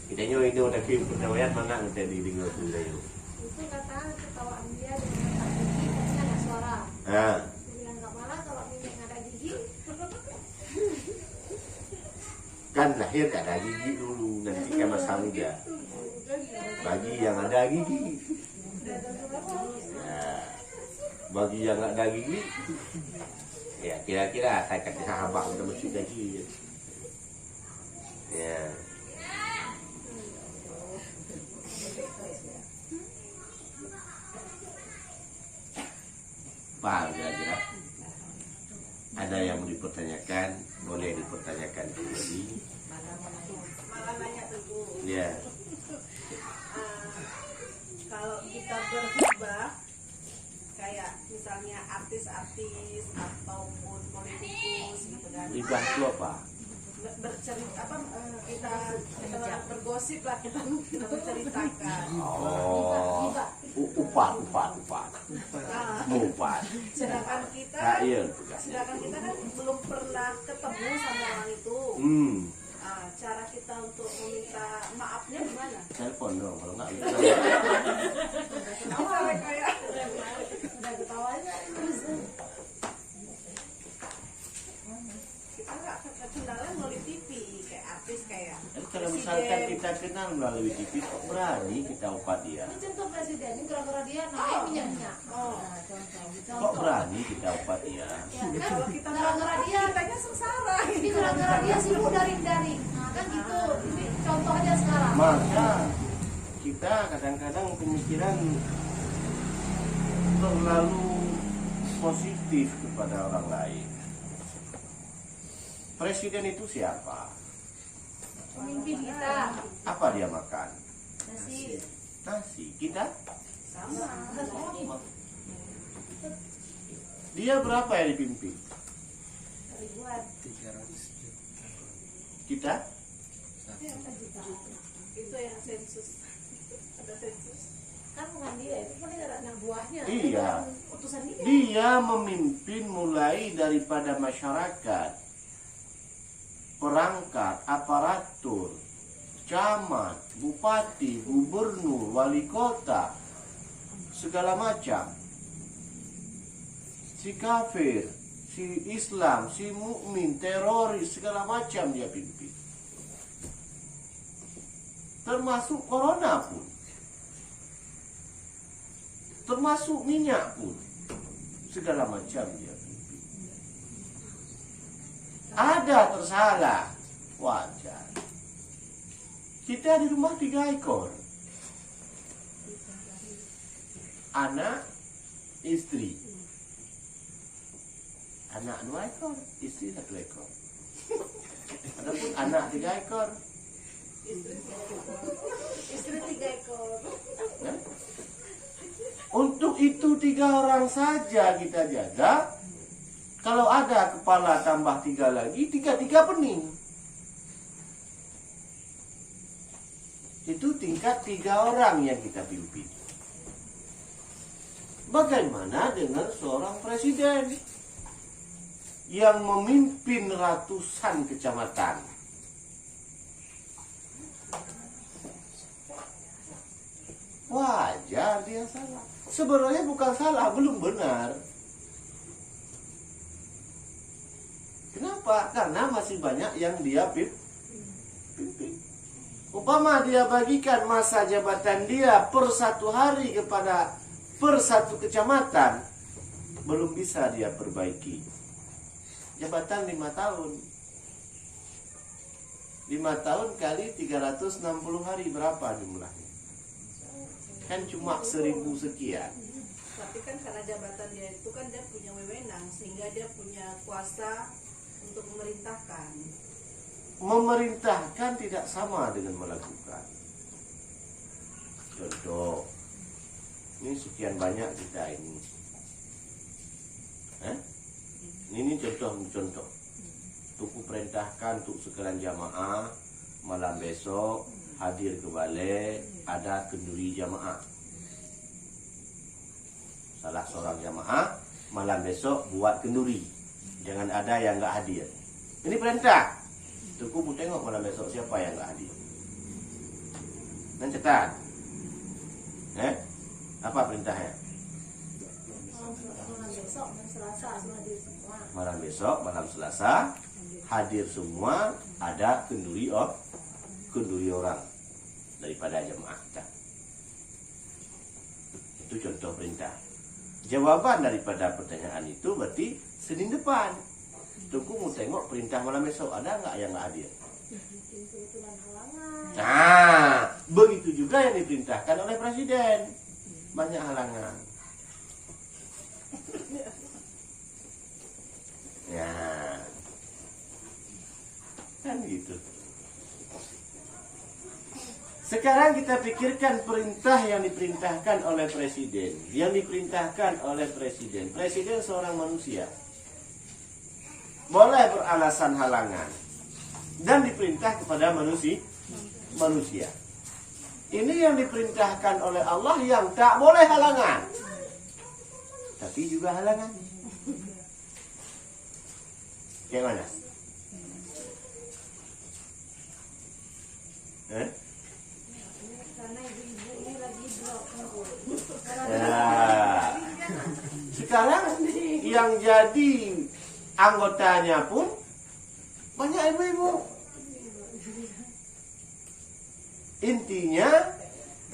Speaker 1: Kita nyoy tapi pertawaian mana kita di dengar tu saya.
Speaker 2: Itu kata ketawaan dia dengan tak gigi pasti ada suara.
Speaker 1: Ah,
Speaker 2: Dia bilang nggak malah kalau mimik nggak ada gigi.
Speaker 1: kan lahir tak ada gigi dulu, nanti kan masa muda. Bagi yang ada gigi. Nah, bagi yang nggak ada gigi, ya kira-kira saya kata sahabat kita mesti gaji. Ya. Paham kira-kira? Ada yang mau dipertanyakan, boleh dipertanyakan kembali.
Speaker 4: Malah nanya Teguh.
Speaker 1: Ya.
Speaker 4: Kalau kita berhibah kayak misalnya artis-artis ataupun politikus gitu kan,
Speaker 1: Ribah itu apa?
Speaker 4: bercerita apa kita bergosip lah, kita berceritakan.
Speaker 1: Oh, upat.
Speaker 4: Nah,
Speaker 1: Upat.
Speaker 4: sedangkan kita
Speaker 1: Ah, iya.
Speaker 4: kan belum pernah ketemu sama orang itu. Nah, cara kita untuk meminta maafnya gimana?
Speaker 1: Telepon dong, kalau nggak bisa.
Speaker 4: Kita kayak
Speaker 2: Udah ketawa aja.
Speaker 4: kita nggak kenalan melalui TV kayak artis kayak
Speaker 1: Tapi kalau misalkan kita kenal melalui TV, kok berani kita upat dia?
Speaker 2: Ini contoh presiden, ini gara-gara dia naik minyak.
Speaker 4: Oh.
Speaker 2: Nah, contoh.
Speaker 1: Kok berani kita upat dia?
Speaker 2: Ya kan,
Speaker 4: kalau kita
Speaker 2: gara-gara dia,
Speaker 4: kitanya sengsara.
Speaker 2: ini gara-gara dia sibuk dari. Nah kan gitu, ini contoh aja sekarang.
Speaker 1: Maka kita kadang-kadang pemikiran terlalu positif kepada orang lain. Presiden itu siapa?
Speaker 2: Pemimpin kita,
Speaker 1: Apa dia makan?
Speaker 2: nasi.
Speaker 1: Nasi. Kita?
Speaker 4: Sama.
Speaker 1: Dia berapa yang dipimpin?
Speaker 2: Ribuan.
Speaker 1: Kita?
Speaker 4: Itu yang sensus. Ada sensus.
Speaker 2: Kan bukan dia, itu kan negara anak buahnya.
Speaker 1: Iya.
Speaker 2: Utusan dia.
Speaker 1: Dia memimpin mulai daripada masyarakat, perangkat, aparatur, camat, bupati, gubernur, wali kota, segala macam. Si kafir, si Islam, si mukmin, teroris, segala macam dia pimpin. Termasuk corona pun. Termasuk minyak pun. Segala macam dia pimpin. Ada tersalah, wajar. Kita di rumah 3 ekor. Anak, istri. Anak 2 ekor, istri 1 ekor. Adapun anak 3 ekor.
Speaker 4: Istri 3 ekor.
Speaker 1: Ya. Untuk itu 3 orang saja kita jaga. Kalau ada kepala tambah 3 lagi, 3 pening. Itu tingkat 3 orang yang kita pimpin. Bagaimana dengan seorang presiden yang memimpin ratusan kecamatan? Wajar dia salah. Sebenarnya bukan salah, belum benar. Kenapa? Karena masih banyak yang dia pimpin. Umpama dia bagikan masa jabatan dia per 1 hari kepada per 1 kecamatan, belum bisa dia perbaiki. Jabatan 5 tahun. 5 tahun kali 360 hari berapa jumlahnya? Kan cuma 1000 sekian.
Speaker 4: Tapi kan karena jabatan dia itu kan dia punya wewenang sehingga dia punya kuasa untuk memerintahkan.
Speaker 1: Memerintahkan tidak sama dengan melakukan. Contoh, ini sekian banyak kita ini. Ini contoh. Tuku perintahkan untuk sekalian jamaah malam besok hadir ke balai, ada kenduri jamaah. Salah seorang jamaah malam besok buat kenduri. Jangan ada yang nggak hadir. Ini perintah. Tuku pun tengok malam besok siapa yang nggak hadir. Dan catat. Apa perintahnya?
Speaker 4: Malam besok, malam Selasa, hadir semua.
Speaker 1: Malam besok, malam Selasa, hadir semua, ada kenduri orang daripada jemaah kita. Itu contoh perintah. Jawaban daripada pertanyaan itu berarti Senin depan. Tunggu mau tengok perintah malam besok ada nggak yang nggak hadir.
Speaker 4: Kebetulan halangan.
Speaker 1: Nah, begitu juga yang diperintahkan oleh presiden. Banyak halangan. Ya, kan gitu. Sekarang kita pikirkan perintah yang diperintahkan oleh presiden. Yang diperintahkan oleh presiden. Presiden seorang manusia. Boleh beralasan halangan. Dan diperintah kepada manusia. Ini yang diperintahkan oleh Allah yang tak boleh halangan. Tapi juga halangan. Kayak mana?
Speaker 4: Karena ibu-ibu ini lagi blok.
Speaker 1: Ya. Sekarang yang jadi anggotanya pun banyak ibu-ibu. Intinya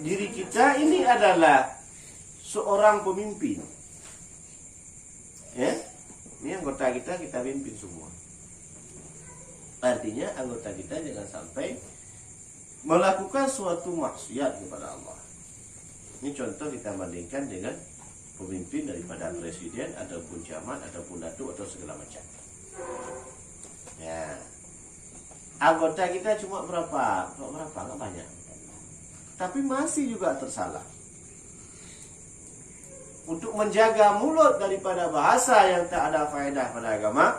Speaker 1: diri kita ini adalah seorang pemimpin. Ya, ini anggota kita pimpin semua. Artinya anggota kita jangan sampai melakukan suatu maksiat kepada Allah. Ini contoh kita bandingkan dengan pemimpin daripada presiden ataupun camat ataupun datuk atau segala macam. Ya. Anggota kita cuma berapa? Nggak banyak. Tapi masih juga tersalah. Untuk menjaga mulut daripada bahasa yang tak ada faedah pada agama,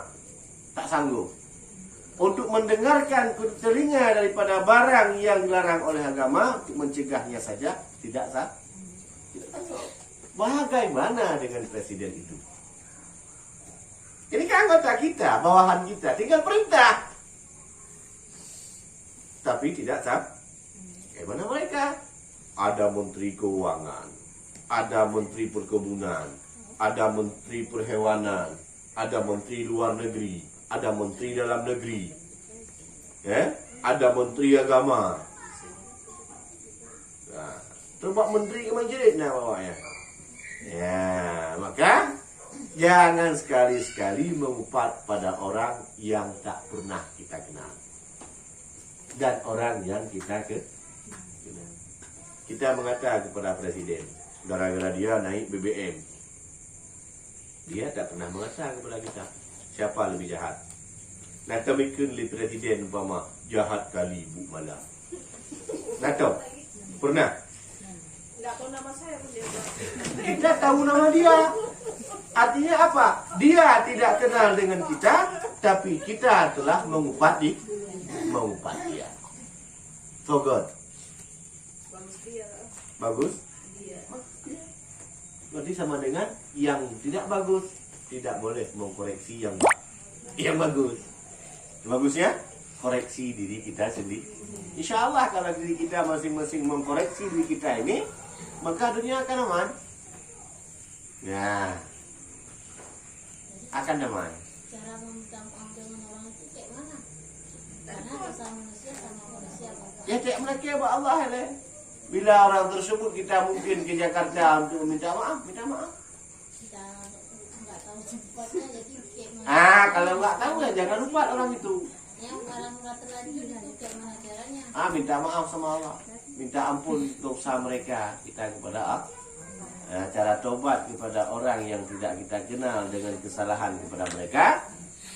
Speaker 1: tak sanggup. Untuk mendengarkan telinga daripada barang yang dilarang oleh agama, untuk mencegahnya saja tidak sanggup. Bagaimana dengan presiden itu? Ini kan anggota kita, bawahan kita, tinggal perintah. Tapi tidak sanggup. Bagaimana mereka? Ada menteri keuangan, ada menteri perkebunan, ada menteri perhewanan, ada menteri luar negeri, ada menteri dalam negeri, ada menteri agama. Nah, terbuat menteri ke masjid nak bawanya. Ya, maka jangan sekali-sekali mengumpat pada orang yang tak pernah kita kenal dan orang yang kita kenal. Kita mengatakan kepada presiden, gara-gara dia naik BBM, dia tak pernah mengatakan kepada kita siapa lebih jahat. Nak mikir li presiden umpama jahat kali Bu Mala. Nak tahu? Pernah?
Speaker 4: Nggak tahu nama saya pun dia.
Speaker 1: Kita tahu nama dia. Artinya apa? Dia tidak kenal dengan kita, tapi kita telah mengumpat dia. So good.
Speaker 4: Bagus dia.
Speaker 1: Bagus?
Speaker 4: Dia.
Speaker 1: Berarti sama dengan yang tidak bagus. Tidak boleh mengkoreksi yang bagus. Bagusnya koreksi diri kita sendiri. Insya Allah kalau diri kita masing-masing mengkoreksi diri kita ini, maka dunia akan aman. Ya, akan aman.
Speaker 2: Cara meminta maaf dengan orang itu kayak mana? Karena asal manusia sama manusia apa?
Speaker 1: Ya kayak mereka ya Allah ya. Bila orang tersebut kita mungkin ke Jakarta untuk minta maaf.
Speaker 2: Kita nggak tahu tempatnya, jadi kayak mana?
Speaker 1: Kalau nggak tahu ya jangan lupa orang itu.
Speaker 2: Yang orang terlanjur itu kayak mana caranya?
Speaker 1: Minta maaf sama Allah, minta ampun dosa mereka kita kepada Allah. Cara tobat kepada orang yang tidak kita kenal dengan kesalahan kepada mereka,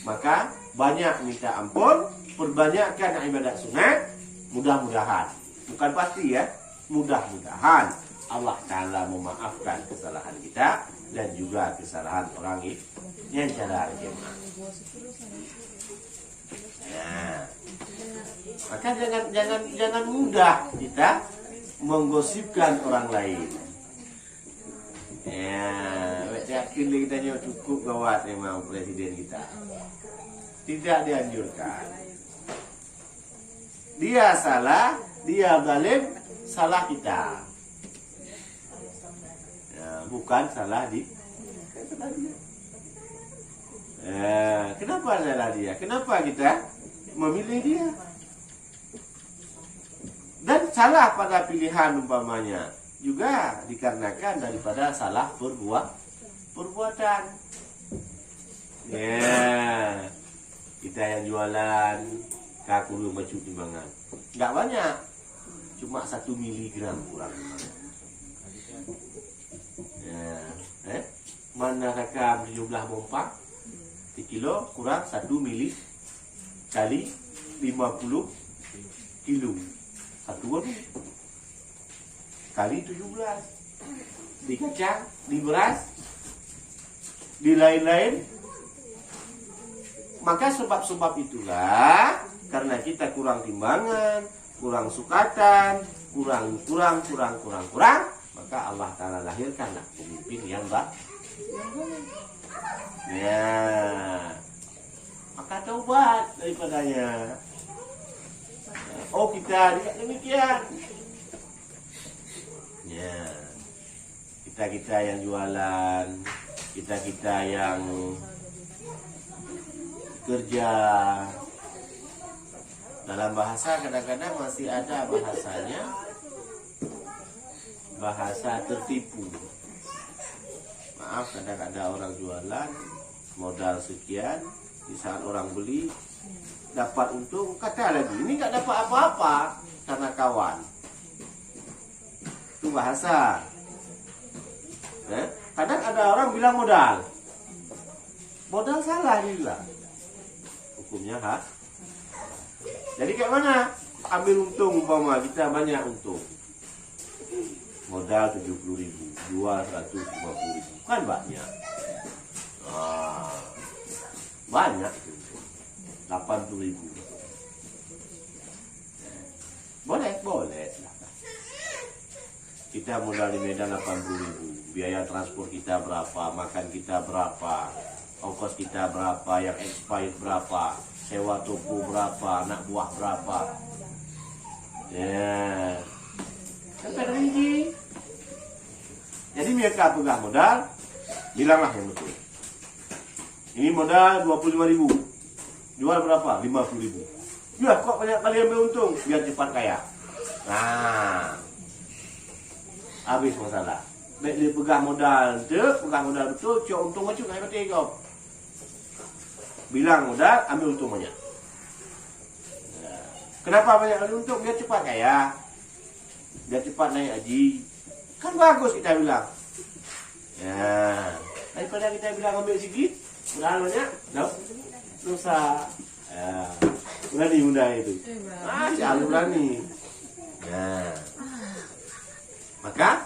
Speaker 1: maka banyak minta ampun, perbanyakkan ibadat sunat, mudah-mudahan, bukan pasti ya, mudah-mudahan Allah Ta'ala memaafkan kesalahan kita dan juga kesalahan orang yang cara jemaah. Nah, maka jangan mudah kita menggosipkan orang lain. Ya, yakin kita cukup gawat memang presiden kita. Tidak dianjurkan. Dia salah, dia zalim, salah kita. Ya, bukan salah di. Kenapa salah dia? Kenapa kita memilih dia? Dan salah pada pilihan umpamanya juga dikarenakan daripada salah perbuatan. Ya, kita yang jualan kakulu macam timbangan, nggak banyak, cuma 1 miligram kurang. Ya, mana rakam 17 bompak, 1 kilo kurang 1 mili kali 50 kilo. Satuan kali 17 di kacang, di beras, di lain-lain. Maka sebab-sebab itulah karena kita kurang timbangan, kurang sukatan, kurang, maka Allah Ta'ala lahirkanlah pemimpin yang baik. Ya, maka taubat daripadanya. Oh, kita tidak demikian. Ya, kita yang jualan, kita yang kerja. Dalam bahasa kadang-kadang masih ada bahasanya, bahasa tertipu. Maaf, kadang ada orang jualan modal sekian, di saat orang beli dapat untung, kata lagi ini nggak dapat apa-apa karena kawan. Itu bahasa. Kadang ada orang bilang modal salah juga. Hukumnya jadi kayak mana? Ambil untung umpama kita banyak untung, modal 70.000, jual 150.000, kan banyak. Banyak itu. 80.000. Boleh. Kita modal di Medan 80.000, biaya transport kita berapa, makan kita berapa, ongkos kita berapa, yang expired berapa, sewa toko berapa, anak buah berapa. Ya, sampai rinci. Jadi mereka pegang modal, bilanglah yang betul. Ini modal 25.000, jual berapa? 50.000. Ya, kok banyak kali ambil untung, biar cepat kaya. Nah, habis masalah. Baik dia pegang modal betul, cok untung macam naik mati kau. Bilang modal, ambil untung banyak. Kenapa banyak ambil untung? Biar cepat kaya, biar cepat naik haji. Kan bagus kita bilang. Ya, daripada kita bilang ambil sikit, modal banyak, dosa. Ya, berani muda itu. Jangan berani. Nah, maka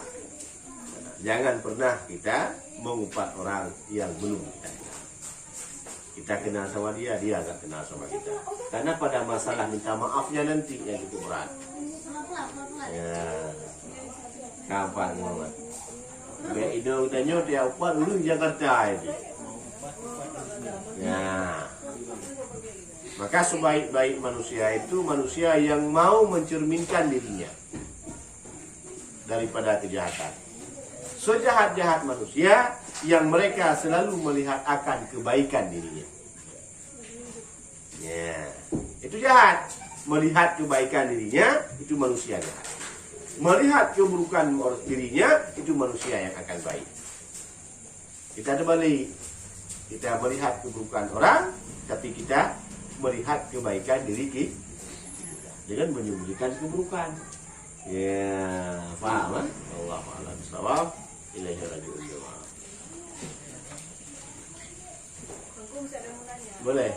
Speaker 1: jangan pernah kita mengumpat orang yang belum kita kenal. Kita kenal sama dia, dia agak kenal sama kita. Karena pada masalah minta maafnya nanti yang itu berat. Ya, kapan Muhammad? Biar hidung tanya dia upat dulu Jakarta ini. Ya, maka sebaik-baik manusia itu manusia yang mau mencerminkan dirinya daripada kejahatan. Sejahat-jahat manusia yang mereka selalu melihat akan kebaikan dirinya. Ya, itu jahat. Melihat kebaikan dirinya, itu manusia jahat. Melihat keburukan dirinya, itu manusia yang akan baik. Kita terbalik. Kita melihat keburukan orang, tapi kita melihat kebaikan diri kita dengan menyembunyikan keburukan. Ya, paham kan? Allahu a'lam bishawab. Ilaihi raji'un jemaah. Boleh.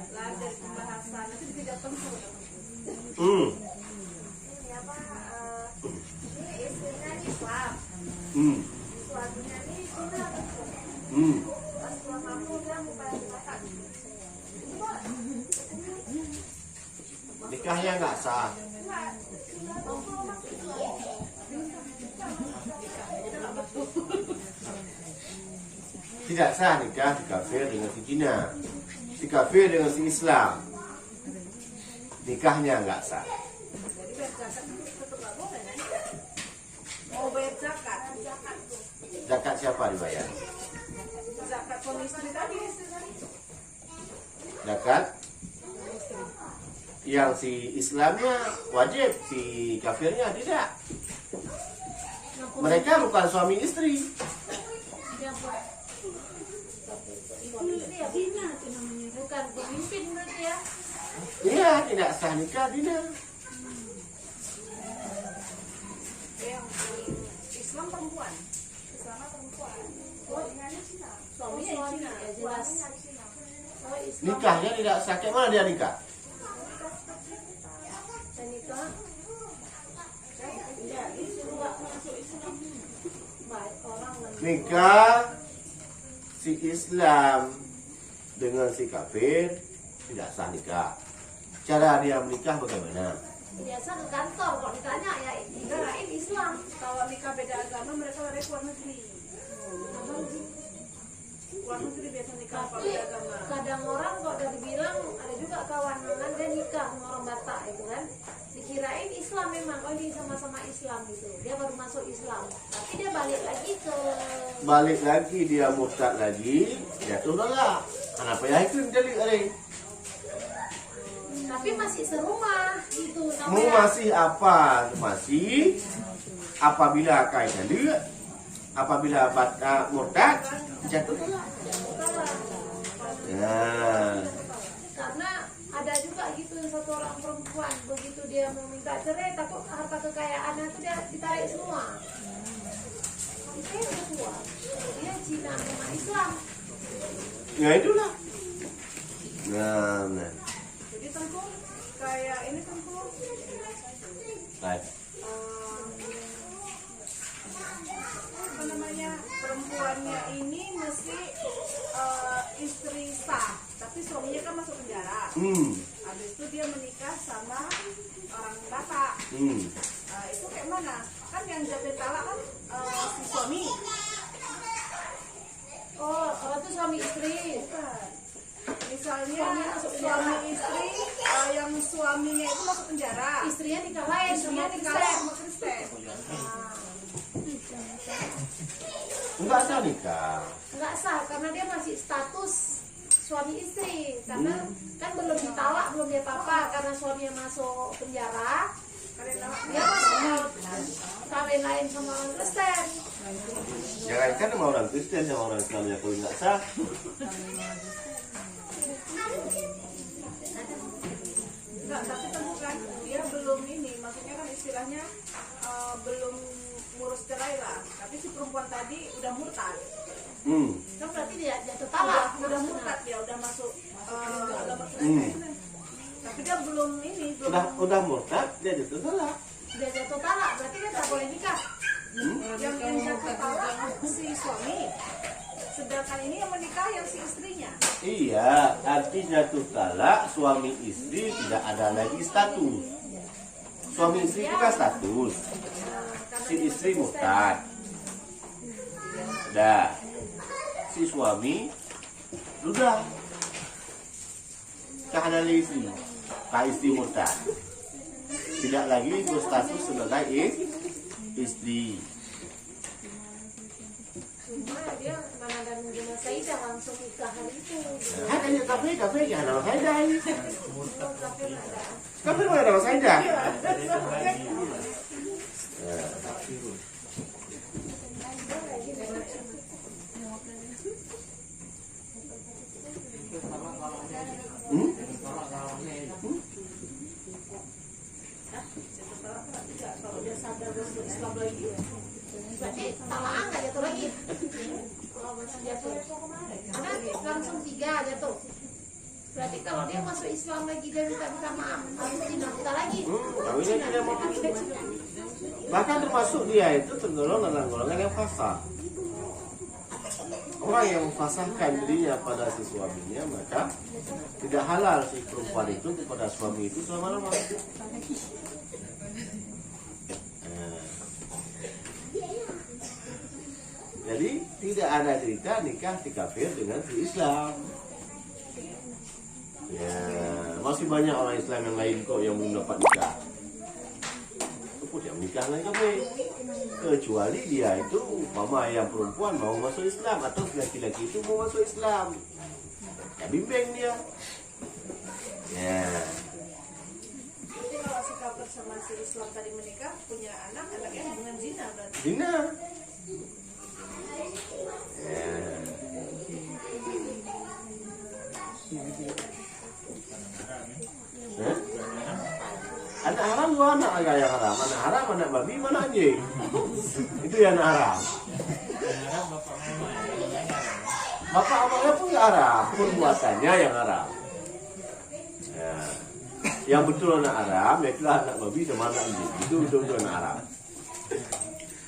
Speaker 4: Lain dari pembahasan nanti tidak tentu.
Speaker 2: Ini apa? Ini istrinya ini Islam. Suaminya ini Sunat. Pas pulang kampung dia bukan masak.
Speaker 1: Nikahnya nggak sah. Tidak sah nikah di kafir dengan si Cina. si kafir dengan si Islam, nikahnya nggak sah.
Speaker 4: Jadi bayar zakat tetap nggak boleh kan? Mau bayar zakat,
Speaker 1: Zakat siapa dibayar?
Speaker 4: zakat suami istri tadi.
Speaker 1: Zakat yang si Islamnya wajib, si kafirnya tidak. Mereka bukan suami istri.
Speaker 2: Bukan pemimpin berarti ya.
Speaker 1: Iya, tidak sah nikah tidak.
Speaker 4: Yang Islam perempuan, Islam perempuan. Suaminya Cina,
Speaker 2: Ya jelas.
Speaker 1: Nikahnya tidak sah. Kayak mana dia nikah? Nikah si Islam dengan si kafir tidak sah nikah. Cara dia menikah bagaimana?
Speaker 2: Biasa ke kantor kok ditanya ya ini Islam.
Speaker 4: Kalau nikah beda agama mereka lari ke luar negeri. Luar negeri biasa nikah kalau
Speaker 2: Tapi
Speaker 4: beda agama.
Speaker 2: kadang orang kok dari bilang ada juga kawan kan dia nikah sama orang Batak itu kan. Dikirain Islam memang, oh ini sama-sama Islam gitu. Dia baru masuk Islam. Tapi dia balik lagi
Speaker 1: Dia murtad lagi, dia tolak. Kenapa ya itu jadi hari?
Speaker 2: tapi masih serumah gitu
Speaker 1: Mau
Speaker 2: namanya.
Speaker 1: masih apa? Masih apabila kaitan dia, apabila murtad jatuh tolak. Nah,
Speaker 2: Karena ada juga gitu satu orang perempuan begitu dia mau minta cerai takut harta kekayaannya itu dia ditarik semua. Itu udah tua. Dia Cina sama Islam.
Speaker 1: ya itulah. Nah.
Speaker 4: Jadi tentu kayak ini tentu
Speaker 1: Baik.
Speaker 4: apa namanya perempuannya ini mesti istri sah, tapi suaminya kan masuk penjara. Habis itu dia menikah sama orang Batak. Itu kayak mana? Kan yang jatuh talak kan si suami.
Speaker 2: Oh, kalau itu suami istri.
Speaker 4: Bukan. Misalnya suami istri yang suaminya itu masuk penjara.
Speaker 2: Istrinya nikah lain
Speaker 4: Istrinya
Speaker 2: sama
Speaker 4: nikah
Speaker 2: Kristen.
Speaker 4: sama Kristen.
Speaker 1: Enggak sah nikah.
Speaker 2: Nggak sah karena dia masih status suami istri. Karena kan belum ditalak, belum dia apa karena suaminya masuk penjara. Dia masuk kawin lain sama orang Kristen.
Speaker 1: Jangankan sama orang Kristen, sama orang Islamnya kalau nggak sah.
Speaker 4: Enggak, tapi tentu kan dia belum ini, maksudnya kan istilahnya belum ngurus cerai lah. Tapi si perempuan tadi udah murtad.
Speaker 2: Kan berarti dia jatuh talak.
Speaker 4: Udah murtad dia, udah masuk agama Kristen. Tapi dia belum ini, belum
Speaker 1: Udah murtad, dia jatuh tolak.
Speaker 2: Dia jatuh talak, berarti dia nggak boleh nikah.
Speaker 4: yang jatuh talak si suami. Sedangkan ini yang menikah yang si istrinya.
Speaker 1: Iya, artinya jatuh talak suami istri tidak ada lagi status. Suami istri itu kan status. Si istri murtad. Dah. Si suami sudah kehanan istri. Kak istri murtad. Tidak lagi berstatus sebagai istri.
Speaker 2: Cuma dia mana ada nunggu Saidah langsung nikah hari itu.
Speaker 1: Hanya kafe ya nama Saidah.
Speaker 2: Kafe nggak ada.
Speaker 1: Kafe mana nama Saidah?
Speaker 4: Kalau dia sadar masuk Islam lagi,
Speaker 2: Berarti talakan nggak jatuh lagi. Kalau masih jatuh, karena langsung 3 jatuh. Berarti kalau dia masuk Islam lagi dia minta maaf harus dinafkah lagi.
Speaker 1: Kawinnya tidak mau. Bahkan termasuk dia itu tergolong dalam golongan yang fasih. Orang yang memfasahkan dirinya pada si suaminya, maka tidak halal si perempuan itu kepada suami itu selama-lama. Jadi tidak ada cerita nikah si kafir dengan si Islam. Ya, masih banyak orang Islam yang lain kok yang belum dapat nikah. Kok dia menikah lagi kami? Kecuali dia itu mama yang perempuan mau masuk Islam atau laki-laki itu mau masuk Islam. Ya bimbing dia. Ya.
Speaker 4: Jadi kalau si couple sama si Islam tadi menikah punya anaknya hubungan zina berarti.
Speaker 1: Zina. Ya. Hah? Anak haram gua anak agak yang haram. Anak haram, anak babi, mana anjing? Itu yang anak haram. Bapak mamanya pun nggak haram, perbuatannya yang haram. Ya. Yang betul anak haram, itulah anak babi sama anak anjing. Itu betul anak haram.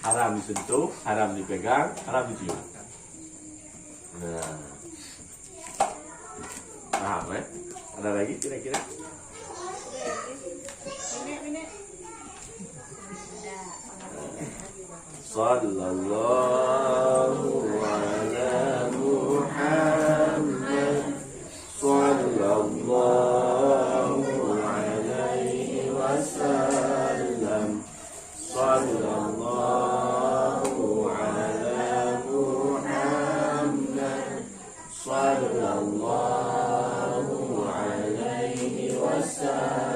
Speaker 1: Haram disentuh, haram dipegang, haram dicium. Nah. Paham ya? Ada lagi kira-kira?
Speaker 4: Ini
Speaker 1: Sallallahu ala Muhammad Sallallahu alaihi wasallam Sallallahu ala Muhammad Sallallahu alaihi wasallam